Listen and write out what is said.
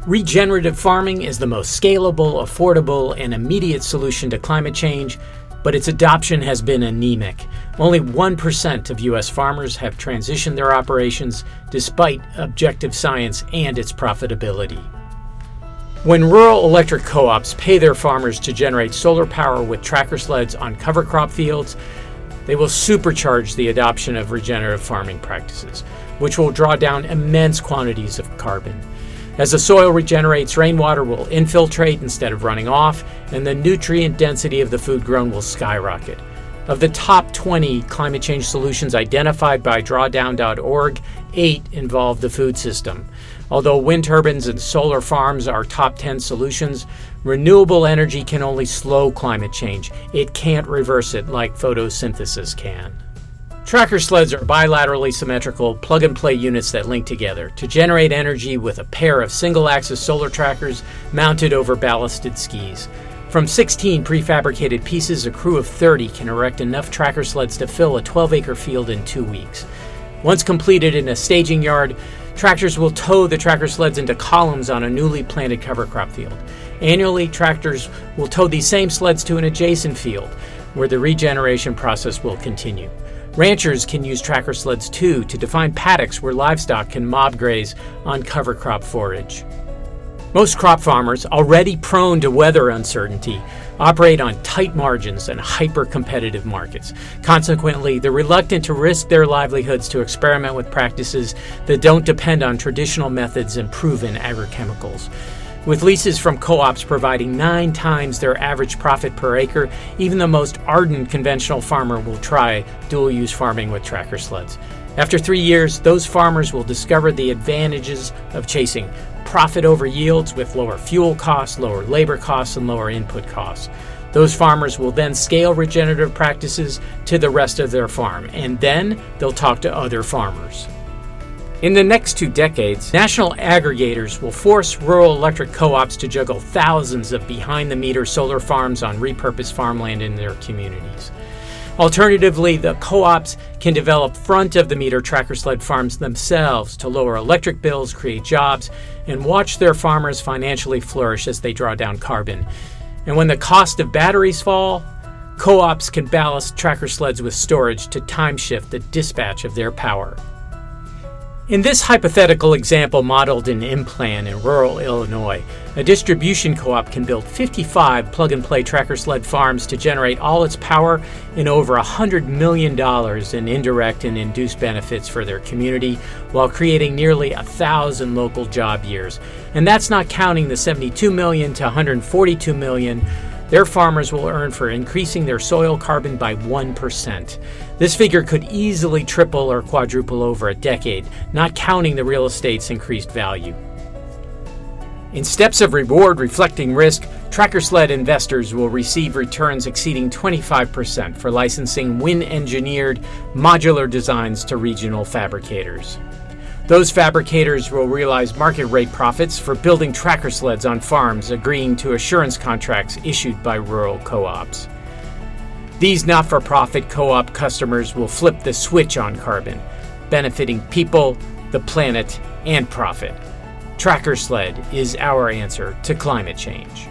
Regenerative farming is the most scalable, affordable, and immediate solution to climate change, but its adoption has been anemic. Only 1% of U.S. farmers have transitioned their operations despite objective science and its profitability. When rural electric co-ops pay their farmers to generate solar power with tracker sleds on cover crop fields, they will supercharge the adoption of regenerative farming practices, which will draw down immense quantities of carbon. As the soil regenerates, rainwater will infiltrate instead of running off, and the nutrient density of the food grown will skyrocket. Of the top 20 climate change solutions identified by drawdown.org, 8 involve the food system. Although wind turbines and solar farms are top 10 solutions, renewable energy can only slow climate change. It can't reverse it like photosynthesis can. Tracker sleds are bilaterally symmetrical plug-and-play units that link together to generate energy with a pair of single-axis solar trackers mounted over ballasted skis. From 16 prefabricated pieces, a crew of 30 can erect enough tracker sleds to fill a 12-acre field in 2 weeks. Once completed in a staging yard, tractors will tow the tracker sleds into columns on a newly planted cover crop field. Annually, tractors will tow these same sleds to an adjacent field, where the regeneration process will continue. Ranchers can use tracker sleds too to define paddocks where livestock can mob graze on cover crop forage. Most crop farmers, already prone to weather uncertainty, operate on tight margins and hyper-competitive markets. Consequently, they're reluctant to risk their livelihoods to experiment with practices that don't depend on traditional methods and proven agrochemicals. With leases from co-ops providing 9 times their average profit per acre, even the most ardent conventional farmer will try dual-use farming with tracker sleds. After 3 years, those farmers will discover the advantages of chasing profit over yields with lower fuel costs, lower labor costs, and lower input costs. Those farmers will then scale regenerative practices to the rest of their farm, and then they'll talk to other farmers. In the next 2 decades, national aggregators will force rural electric co-ops to juggle thousands of behind-the-meter solar farms on repurposed farmland in their communities. Alternatively, the co-ops can develop front-of-the-meter tracker sled farms themselves to lower electric bills, create jobs, and watch their farmers financially flourish as they draw down carbon. And when the cost of batteries fall, co-ops can ballast tracker sleds with storage to time-shift the dispatch of their power. In this hypothetical example modeled in Implan in rural Illinois, a distribution co-op can build 55 plug-and-play tracker sled farms to generate all its power and over $100 million in indirect and induced benefits for their community, while creating nearly 1,000 local job years. And that's not counting the $72 million to $142 million their farmers will earn for increasing their soil carbon by 1%. This figure could easily triple or quadruple over a decade, not counting the real estate's increased value. In steps of reward reflecting risk, TrackerSled investors will receive returns exceeding 25% for licensing wind-engineered modular designs to regional fabricators. Those fabricators will realize market rate profits for building tracker sleds on farms agreeing to assurance contracts issued by rural co-ops. These not-for-profit co-op customers will flip the switch on carbon, benefiting people, the planet, and profit. TrackerSled is our answer to climate change.